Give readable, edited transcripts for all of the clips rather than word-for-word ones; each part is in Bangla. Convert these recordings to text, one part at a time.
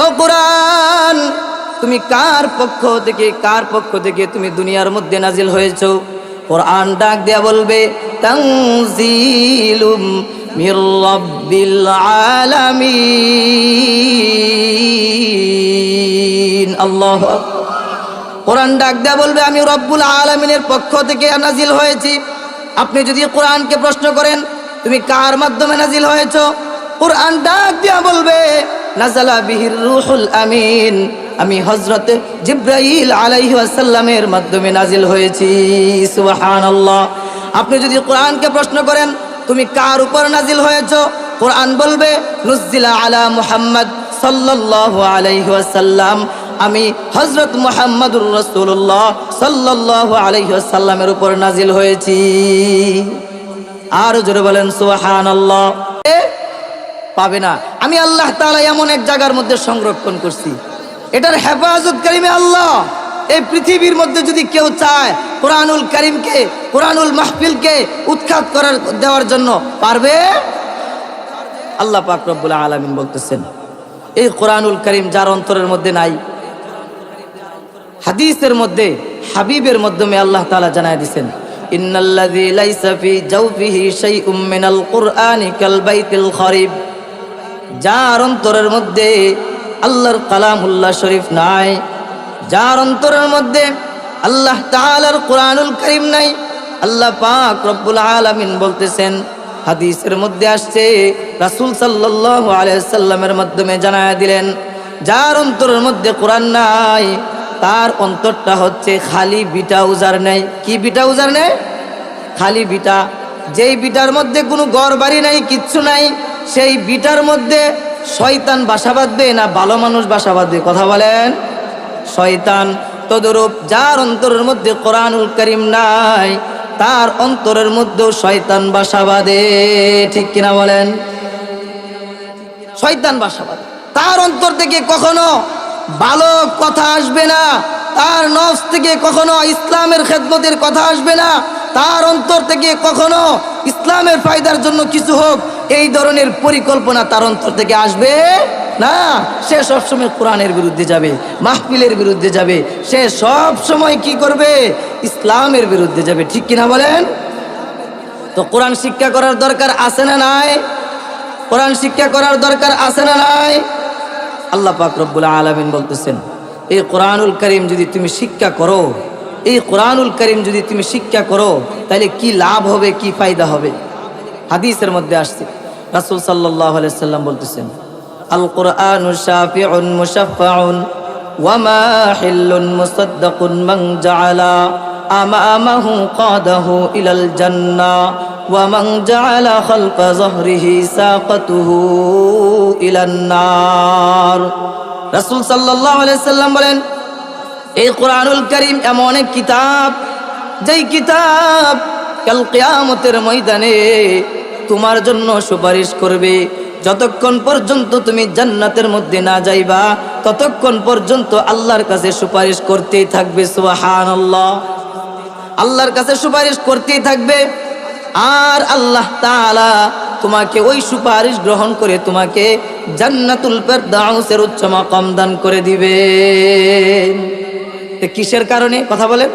ও কোরআন, তুমি কার পক্ষ থেকে তুমি দুনিয়ার মধ্যে নাজিল হয়েছো? কোরআন ডাক দেয়া বলবে, তানজিলুম মির রাব্বিল আলামিন। আল্লাহু আকবার। কোরআন ডাক দেয়া বলবে, আমি রব্বুল আলামিনের পক্ষ থেকে নাজিল হয়েছি। আপনি যদি কোরআনকে প্রশ্ন করেন তুমি কার মাধ্যমে নাজিল হয়েছো, কোরআন ডাক দেয়া বলবে, নাজালা বিহির রূহুল আমিন, আমি হযরত জিবরাইল আলাইহিস সালামের মাধ্যমে নাজিল হয়েছি। সুবহানাল্লাহ। আপনি যদি কোরআনকে প্রশ্ন করেন তুমি কার উপর নাজিল হয়েছো, কোরআন বলবে, নুজ্জিলা আলা মুহাম্মদ সাল্লাল্লাহু আলাইহি ওয়াসাল্লাম, আমি হযরত মুহাম্মদুর রাসূলুল্লাহ সাল্লাল্লাহু আলাইহি ওয়াসাল্লামের উপর নাজিল হয়েছি। আর জোরে বলেন সুবহানাল্লাহ। পাবে না। আমি আল্লাহ তাআলা এমন এক জায়গার মধ্যে সংরক্ষণ করছি, এটার হেফাজতকারী আল্লাহ। এই পৃথিবীর মধ্যে যদি কেউ চায় কোরআনুল কারীমকে, কোরআনুল মাহফিলকে উৎখাত করার দেওয়ার জন্য পারবে? আল্লাহ পাক রব্বুল আলামিন বলতেছেন, এই কোরআনুল কারীম যার অন্তরের মধ্যে নাই, হাদিসের মধ্যে হাবিবের মাধ্যমে আল্লাহ তাআলা জানায় দিয়েছেন, ইন্নাল্লাযী লাইসা ফি জাওফিহি শাইউম মিনাল কুরআনি কাল বাইতিল খারিব। যার অন্তরের মধ্যে আল্লাহর কালামুল্লাহ শরীফ নাই, যার অন্তরের মধ্যে আল্লাহ তাআলার কোরআনুল কারীম নাই, আল্লাহ পাক রব্বুল আলামিন বলতেছেন, হাদিসের মধ্যে আসছে, রাসূল সাল্লাল্লাহু আলাইহি সাল্লামের মাধ্যমে জানায়া দিলেন, যার অন্তরের মধ্যে কোরআন নাই তার অন্তরটা হচ্ছে খালি বিটা উজার নেই। কি বিটা উজার নেই? খালি বিটা। যেই বিটার মধ্যে কোনো ঘর বাড়ি নাই, কিচ্ছু নাই, সেই বিটার মধ্যে শয়তান বাসা বাঁধবে না ভালো মানুষ বাসা বাঁধবে? কথা বলেন। শয়তান। তদরূপ যার অন্তরের মধ্যে কোরআনুল কারীম নাই তার অন্তরের মধ্যেও শয়তান বাসা বাঁধে। ঠিক কিনা বলেন? শয়তান বাসা বাঁধে। তার অন্তর থেকে কখনো ভালো কথা আসবে না, তার নফস থেকে কখনো ইসলামের খেদমতের কথা আসবে না, তার অন্তর থেকে কখনো ইসলামের ফায়দার জন্য কিছু হোক এই ধরনের পরিকল্পনা তার অন্তর থেকে আসবে না। সে সবসময় কোরআনের বিরুদ্ধে যাবে, মাহফিলের বিরুদ্ধে যাবে, সে সব সময় কি করবে? ইসলামের বিরুদ্ধে যাবে। ঠিক কিনা বলেন? তো কোরআন শিক্ষা করার দরকার আছে না নাই? কোরআন শিক্ষা করার দরকার আছে না নাই? আল্লাহ পাক রব্বুল আলামিন বলতেছেন, এই কোরআনুল কারীম যদি তুমি শিক্ষা করো, এই কোরআনুল কারীম যদি তুমি শিক্ষা করো তাহলে কি লাভ হবে, কি ফায়দা হবে? হাদিসের মধ্যে আসছে, রাসূল সাল্লাল্লাহু আলাইহি সাল্লাম বলতেছেন, আল কুরআনু শাফিউন মুশাফফাউন ওয়া মাহিল্লুন মুসাদ্দাকুন মান জাআলা আমামাহু কাদাহু ইলাল জান্নাহ ওয়া মান জাআলা খালফা যহরিহি সাকাতুহু ইলান নার। রাসূল সাল্লাল্লাহু আলাইহি সাল্লাম বলেন, এই কোরআনুল কারীম এমন এক কিতাব, যেই কিতাব কাল কিয়ামতের ময়দানে তোমার জন্য সুপারিশ করবে। যতক্ষণ পর্যন্ত তুমি জান্নাতের মধ্যে না যাইবা ততক্ষণ পর্যন্ত আল্লাহর কাছে সুপারিশ করতেই থাকবে। সুবহানাল্লাহ। আল্লাহর কাছে সুপারিশ করতেই থাকবে, আর আল্লাহ তাআলা তোমাকে ওই সুপারিশ গ্রহণ করে তোমাকে জান্নাতুল ফেরদাউসের উচ্চ মাকাম দান করে দিবে। কিসের কারণে? কথা বলেন।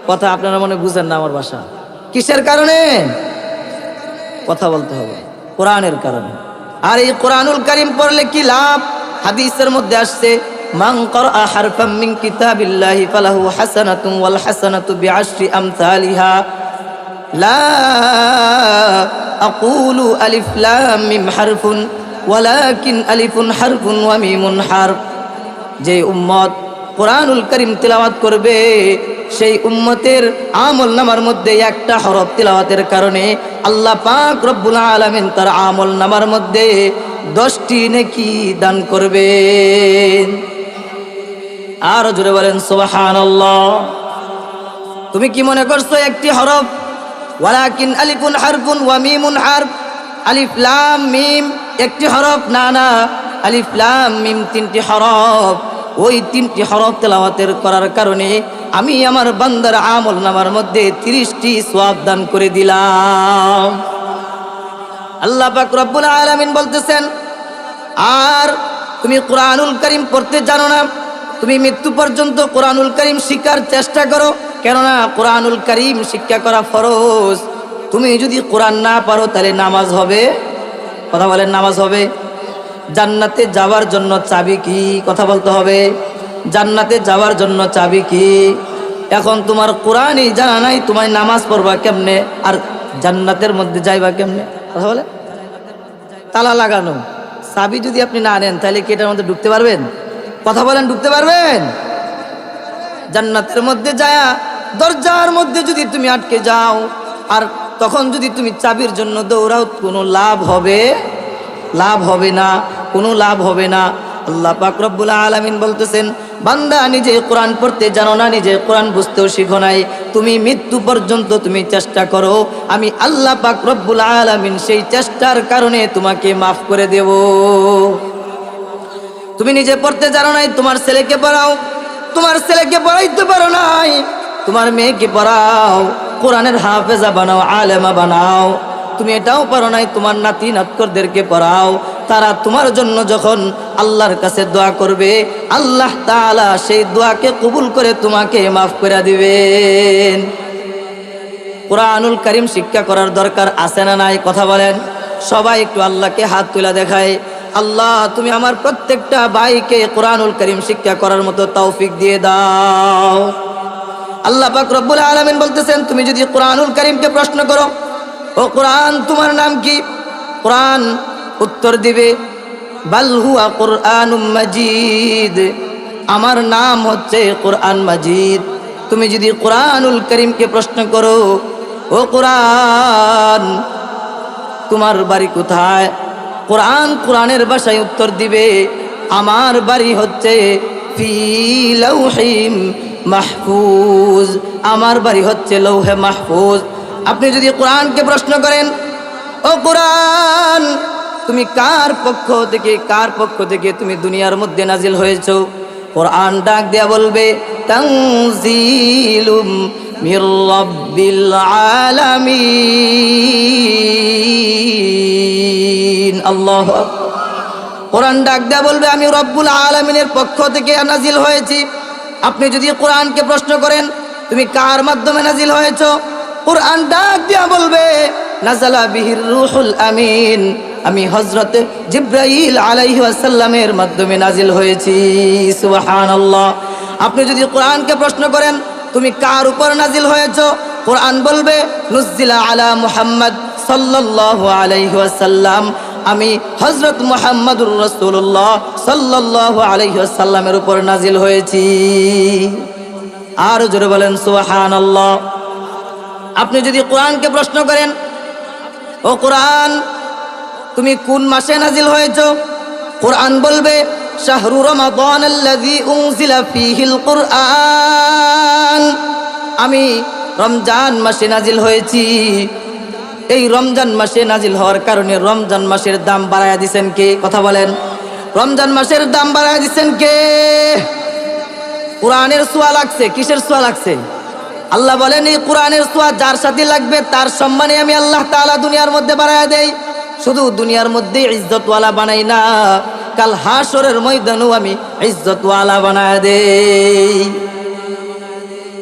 কথা আপনারা মনে বুঝেন না আমার ভাষা। কিসের কারণে? কথা বলতে হবে। কোরআনের কারণে। আর এই কোরআনুল কারীম পড়লে কি লাভ? হাদিসের মধ্যে আসছে, মান ক্বারা হারফাম মিন কিতাবিল্লাহি ফালাহু হাসানাতুন ওয়াল হাসানাতু বিআশরি আমসালিহা লা আকুলু আলিফ লাম মিম হারফুন ওয়ালাকিন আলিফুন হারফুন ওয়া মিমুন হারফ। যে উম্মত কোরআনুল কারীম তিলাওয়াত করবে সেই উম্মতের আমলনামার মধ্যে একটা হরফ তিলাওয়াতের কারণে আল্লাহ পাক রব্বুল আলামিন তার আমলনামার মধ্যে 10টি নেকি দান করবেন। আর জোরে বলেন সুবহানাল্লাহ। তুমি কি মনে করছো একটি হরফ? ওয়ালাকিন আলিফুন হারফুন ওয়া মিমুন হারফ। আলিফ লাম মিম একটি হরফ? না না, আলিফ লাম মিম 3টি হরফ। ওই 3টি হরফ তেলাওয়াতের করার কারণে আমি আমার বান্দার আমলনামার মধ্যে 30টি সওয়াব দান করে দিলাম। আল্লাহ পাক রব্বুল আলামিন বলতেছেন, আর তুমি কোরআনুল কারীম পড়তে জানো না, তুমি মৃত্যু পর্যন্ত কোরআনুল কারীম শিক্ষার চেষ্টা করো, কেননা কোরআনুল কারীম শিক্ষা করা ফরজ। তুমি যদি কোরআন না পারো তাহলে নামাজ হবে? কথা বলেন, নামাজ হবে? জান্নাতে যাওয়ার জন্য চাবি কি? কথা বলতে হবে। জান্নাতে যাওয়ার জন্য চাবি কি? এখন তোমার কোরআনই জানা নাই, তোমার নামাজ পড়বা কেমনে আর জান্নাতের মধ্যে যাইবা কেমনে? কথা বলে, তালা লাগানো চাবি যদি আপনি না নেন তাহলে কি এটার মধ্যে ঢুকতে পারবেন? কথা বলেন, ঢুকতে পারবেন? জান্নাতের মধ্যে যায়া দরজার মধ্যে যদি তুমি আটকে যাও আর তখন যদি তুমি চাবির জন্য দৌড়াও, কোনো লাভ হবে? লাভ হবে না, কোনো লাভ হবে না। আল্লাহ পাক রব্বুল আলামিন বলতেছেন, বান্দা নিজে কোরআন পড়তে জানো না, নিজে কোরআন বুঝতেও শিখো নাই, তুমি মৃত্যু পর্যন্ত তুমি চেষ্টা করো, আমি আল্লাহ পাক রব্বুল আলামিন সেই চেষ্টার কারণে তোমাকে মাফ করে দেব। তুমি নিজে পড়তে জানো নাই, তোমার ছেলেকে পড়াও, তোমার ছেলেকে পড়াইতে পারো নাই, তোমার মেয়েকে পড়াও, কোরআনের হাফেজা বানাও, আলেমা বানাও। তুমি এটাও পারো নাই, তোমার নাতি নাতকরদেরকে পড়াও, তারা তোমার জন্য যখন আল্লাহর কাছে দোয়া করবে, আল্লাহ তাআলা সেই দোয়াকে কবুল করে তোমাকে মাফ করে দিবেন। কোরআনুল কারীম শিক্ষা করার দরকার আছে না নাই? কথা বলেন। সবাই একটু আল্লাহকে হাত তুলে দেখায়, আল্লাহ তুমি আমার প্রত্যেকটা ভাইকে কোরআনুল কারীম শিক্ষা করার মতো তৌফিক দিয়ে দাও। আল্লাহ পাক রব্বুল আলামিন বলতেছেন, তুমি যদি কোরআনুল কারীমকে প্রশ্ন করো, ও কোরআন তোমার নাম কি? কোরআন উত্তর দিবে, বাল হুয়া কুরআনুম মাজিদ, আমার নাম হচ্ছে কোরআন মাজিদ। তুমি যদি কোরআনুল কারীমকে প্রশ্ন করো, ও কোরআন তোমার বাড়ি কোথায়? কোরআন কোরআনের ভাষায় উত্তর দিবে, আমার বাড়ি হচ্ছে ফি লাউহিম মাহফুজ, আমার বাড়ি হচ্ছে লৌহে মাহফুজ। আপনি যদি কোরআনকে প্রশ্ন করেন, ও কোরআন তুমি কার পক্ষ থেকে তুমি দুনিয়ার মধ্যে নাজিল হয়েছো? কোরআন ডাক দেয়া বলবে, তানজিলুম মির রাব্বিল আলামিন। আল্লাহু আকবার। কোরআন ডাক দেয়া বলবে, আমি রব্বুল আলামিনের পক্ষ থেকে নাজিল হয়েছি। আপনি যদি কোরআনকে প্রশ্ন করেন, তুমি কার মাধ্যমে নাজিল হয়েছো? কোরআন ডাক দিয়া বলবে, নাজালা বিহির রূহুল আমিন, আমি হযরত জিবরাইল আলাইহিস সালামের মাধ্যমে নাজিল হয়েছি। সুবহানাল্লাহ। আপনি যদি কোরআনকে প্রশ্ন করেন, তুমি কার উপর নাজিল হয়েছো? কোরআন বলবে, নুজিলা আলা মুহাম্মদ সাল্লাল্লাহু আলাইহি ওয়াসাল্লাম, আমি হযরত মুহাম্মদুর রাসূলুল্লাহ সাল্লাল্লাহু আলাইহি ওয়াসাল্লামের উপর নাজিল হয়েছি। আর জোরে বলেন সুবহানাল্লাহ। আপনি যদি কোরআনকে প্রশ্ন করেন, ও কোরআন তুমি কোন মাসে নাজিল হয়েছো? কোরআন বলবে, শাহরু রমাদানাল্লাযী উনজিলা ফীহিল কুরআন, আমি রমজান মাসে নাজিল হয়েছি। এই রমজান মাসে নাজিল হওয়ার কারণে রমজান মাসের দাম বাড়ায়া দিবেন কে? কথা বলেন। রমজান মাসের দাম বাড়ায়া দিবেন কে? কোরআনের ছোঁয়া লাগছে। কিসের ছোঁয়া লাগছে? আল্লাহ বলেন, এই কোরআনের ছোঁয়া যার সাথে লাগবে তার সম্মানে আমি আল্লাহ তাআলা দুনিয়ার মধ্যে বাড়ায়া দেই। শুধু দুনিয়ার মধ্যে ইজ্জতওয়ালা বানাই না, কাল হাসরের ময়দানেও আমি ইজ্জতওয়ালা বানায়া দেই।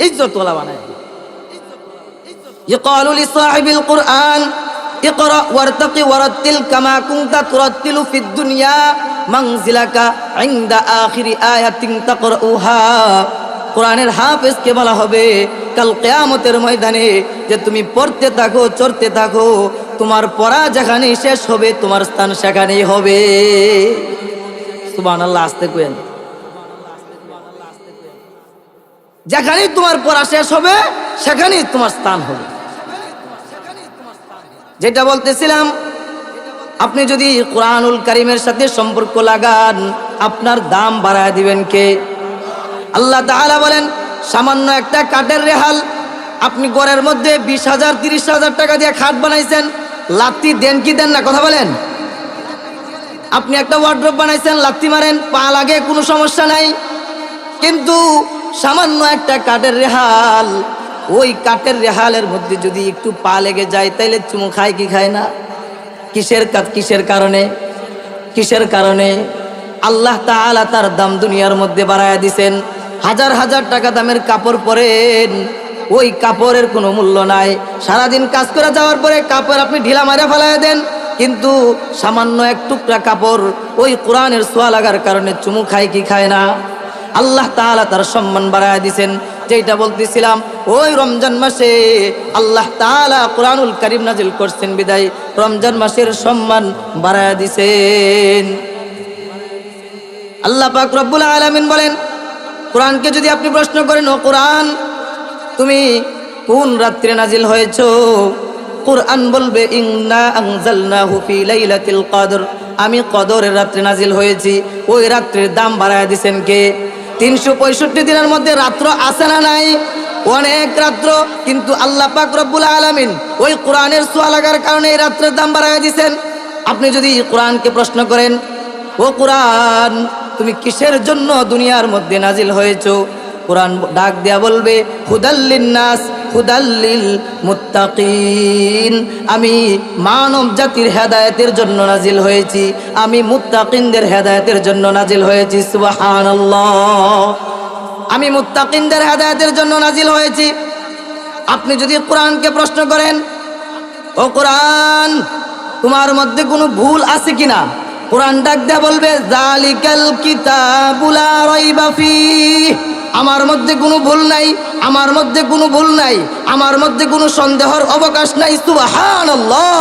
ইজ্জতওয়ালা বানায়। ইকালু লিসাহিবিল কুরআন ইকরা ওয়ারতাকি ওয়ারাত্তিল কামা কুনতা তুরাত্তিলু ফিদ দুনিয়া মানজিলাকা ইনদা আখিরি আয়াতিন তাকরাউহা। কোরআনের হাফেজকে বলা হবে কাল কিয়ামতের ময়দানে যে তুমি পড়তে থাকো, চড়তে থাকো, তোমার পড়া যেখানেই শেষ হবে তোমার স্থান সেখানেই হবে। সুবহানাল্লাহ। আস্তে কইেন। যেখানেই তোমার পড়া শেষ হবে সেখানেই তোমার স্থান হবে। যেটা বলতেছিলাম, আপনি যদি কোরআনুল কারীমের সাথে সম্পর্ক লাগান, আপনার দাম বাড়ায় দিবেন কে? আল্লাহ তাআলা বলেন, সামান্য একটা কাঠের রেহাল আপনি ঘরের মধ্যে 20,000 30,000 টাকা দিয়ে খাট বানাইছেন, লাত্তি দেন কি দেন না? কথা বলেন। আপনি একটা ওয়ার্ড্রোব বানাইছেন, লাত্তি মারেন, পা লাগে, কোনো সমস্যা নাই। কিন্তু সামান্য একটা কাঠের রেহাল, ওই কাঠের রেহালের মধ্যে যদি একটু পা লেগে যায় তাইলে চুমু খায় কি খায় না? কিসের কারণে? আল্লাহ তাআলা তার দাম দুনিয়ার মধ্যে বাড়ায়া দিছেন। হাজার হাজার টাকা দামের কাপড় পরেন, ওই কাপড়ের কোনো মূল্য নাই। সারাদিন কাজ করে যাওয়ার পরে কাপড় আপনি ঢিলা মারে ফেলাইয়া দেন, কিন্তু সামান্য এক টুকরা কাপড় ওই কোরআনের ছোঁয়া লাগার কারণে চুমু খায় কি খায় না? আল্লাহ তাআলা তার সম্মান বাড়ায়া দিছেন। যেটা বলতেছিলাম, ওই রমজান মাসে আল্লাহ তাআলা কোরআনুল কারীম নাজিল করছেন বিদায় রমজান মাসের সম্মান বাড়ায়া দিছেন। আল্লাহ পাক রব্বুল আলামিন বলেন, কোরআনকে যদি আপনি প্রশ্ন করেন, ও কোরআন তুমি কোন রাত্রে নাজিল হয়েছো? কোরআন বলবে, ইন্না আনজালনাহু ফি লাইলাতিল কদর, আমি কদরের রাত্রে নাজিল হয়েছি। ওই রাত্রের দাম বাড়ায়া দিছেন কে? 365 দিনের মধ্যে রাত্র আছে না নাই? অনেক রাত্র, কিন্তু আল্লাহ পাক রব্বুল আলামিন ওই কোরআনের ছোঁয়া লাগার কারণে এই রাত্রের দাম বাড়ায়া দিছেন। আপনি যদি কোরআনকে প্রশ্ন করেন, ও কোরআন তুমি কিসের জন্য দুনিয়ার মধ্যে নাজিল হয়েছো? কোরআন ডাক দেয়া বলবে, হুদাল্লিন নাস হুদাল্লিল মুত্তাকিন, আমি মানব জাতির হেদায়েতের জন্য নাজিল হয়েছি, আমি মুত্তাকিনদের হেদায়েতের জন্য নাজিল হয়েছি। সুবহানাল্লাহ, আমি মুত্তাকিনদের হেদায়েতের জন্য নাজিল হয়েছি। আপনি যদি কোরআনকে প্রশ্ন করেন, ও কোরআন তোমার মধ্যে কোনো ভুল আছে কিনা? কোরআন ডাক দেয়া বলবে, যালিকাল কিতাবু লা রাইবা ফীহ, আমার মধ্যে কোনো ভুল নাই, আমার মধ্যে কোনো ভুল নাই, আমার মধ্যে কোনো সন্দেহের অবকাশ নাই। সুবহানাল্লাহ।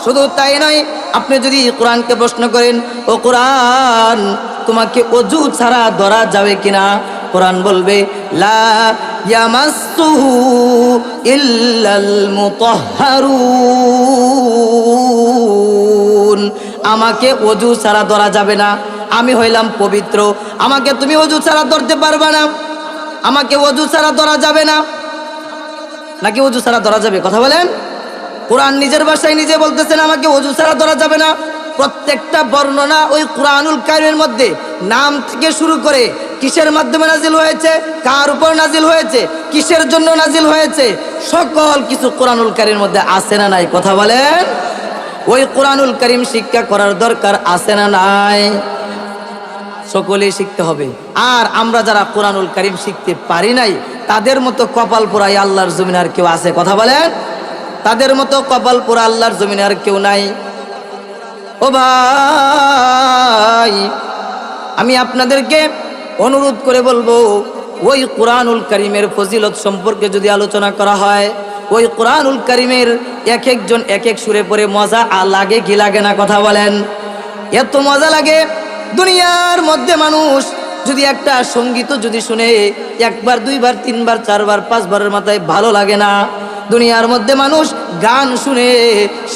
শুধু তাই নয়, আপনি যদি কোরআনকে প্রশ্ন করেন, ও কোরআন তোমাকে ওযু ছাড়া ধরা যাবে কিনা? কোরআন বলবে, লা ইয়ামাসসুহু ইল্লাল মুতাহহারুন, আমাকে ওযু ছাড়া ধরা যাবে না, আমি হইলাম পবিত্র, আমাকে তুমি ওযু ছাড়া ধরতে পারবে না, আমাকে ওযু ছাড়া ধরা যাবে না। নাকি ওযু ছাড়া ধরা যাবে? কথা বলেন। কোরআন নিজের ভাষায় নিজে বলতেছেন, আমাকে ওযু ছাড়া ধরা যাবে না। প্রত্যেকটা বর্ণনা ওই কোরআনুল কারীমের মধ্যে নাম থেকে শুরু করে কিসের মাধ্যমে নাজিল হয়েছে, কার উপর নাজিল হয়েছে, কিসের জন্য নাজিল হয়েছে, সকল কিছু কোরআনুল কারীমের মধ্যে আছে না নাই? কথা বলেন। ওই কোরআনুল কারীম শিক্ষা করার দরকার আছে না নাই? সকলেই শিখতে হবে। আর আমরা যারা কোরআনুল কারীম শিখতে পারি নাই, তাদের মতো কপাল পোড়াই আল্লাহর জমিনে আর কেউ আছে? কথা বলেন। তাদের মতো কপাল পোড়া আল্লাহর জমিনে আর কেউ নাই। ও ভাই, আমি আপনাদেরকে অনুরোধ করে বলবো, ওই কোরআনুল কারীমের ফজিলত সম্পর্কে যদি আলোচনা করা হয়, ওই কোরআনুল কারীমের এক একজন এক এক সুরে পড়ে মজা লাগে কি লাগে না? কথা বলেন। এত মজা লাগে, দুনিয়ার মধ্যে মানুষ যদি একটা সঙ্গীত যদি শুনে একবার দুইবার তিনবার চারবার পাঁচবারের মাথায় ভালো লাগে না। দুনিয়ার মধ্যে মানুষ গান শুনে,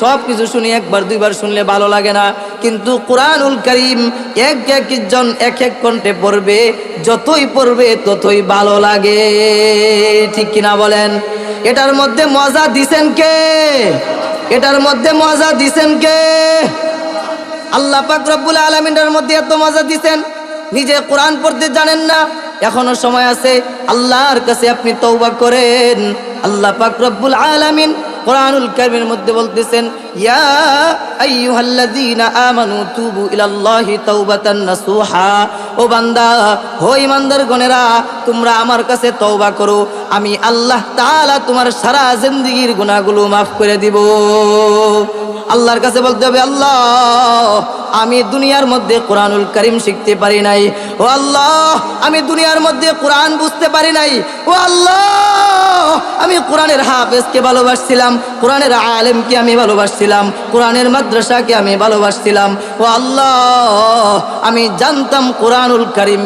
সব কিছু শুনে একবার দুইবার শুনলে ভালো লাগে না, কিন্তু কোরআনুল কারীম এক একজন এক এক কণ্ঠে পড়বে, যতই পড়বে ততই ভালো লাগে। ঠিক কিনা বলেন? এটার মধ্যে মজা দিছেন কে? এটার মধ্যে মজা দিছেন কে? আল্লাহ পাক রব্বুল আলামিনের মধ্যে এত মজা দিছেন, নিজে কোরআন পড়তে জানেন না, এখনো সময় আছে, আল্লাহর কাছে আপনি তওবা করেন। আল্লাহ পাক রব্বুল আলামিন কোরআনুল কারীমের মধ্যে বলতেছেন, ইয়া আইয়ুহাল্লাযীনা আমানু তুবু ইলাল্লাহি তাওবাতান নাসুহা, ও বান্দা, ও ঈমানদারগণেরা, তোমরা আমার কাছে তওবা করো, আমি আল্লাহ তাআলা তোমার সারা জিন্দেগীর গুনাহগুলো মাফ করে দিব। আল্লাহর কাছে বলতে হবে, আল্লাহ আমি দুনিয়ার মধ্যে কোরআনুল কারীম শিখতে পারি নাই, ও আল্লাহ আমি দুনিয়ার মধ্যে কোরআন বুঝতে পারি নাই, ও আল্লাহ আমি কোরআনের হাফেজকে ভালোবাসছিলাম, কোরআনের আলেমকে আমি ভালোবাসছিলাম, কোরআনের মাদ্রাসাকে আমি ভালোবাসছিলাম, ও আল্লাহ আমি জানতাম কোরআনুল কারীম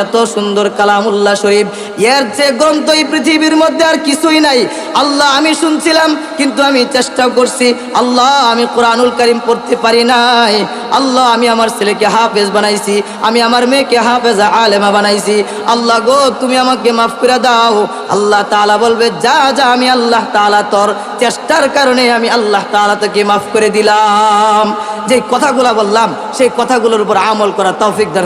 এত সুন্দর কালামুল্লাহ শরীফ, এর যে গ্রন্থ এই পৃথিবীর মধ্যে আর কিছুই নাই। আল্লাহ আমি শুনছিলাম, কিন্তু আমি চেষ্টা করছি, আল্লাহ আমি কোরআনুল কারীম পড়তে পারি নাই। আল্লাহ আমি আমার ছেলেকে হাফেজ বানাইছি, আমি আমার মেয়েকে হাফেজা আলেমা বানাইছি, আল্লাহ গো তুমি আমাকে মাফ করে দাও। আল্লাহ তাআলা বলবে, যা যা, আমি আল্লাহ তাআলা তোর চেষ্টার কারণে আমি আল্লাহ তাআলা তোকে মাফ করে দিলাম। যে কথাগুলো বললাম সেই কথাগুলোর উপর আমল করা তৌফিক দান।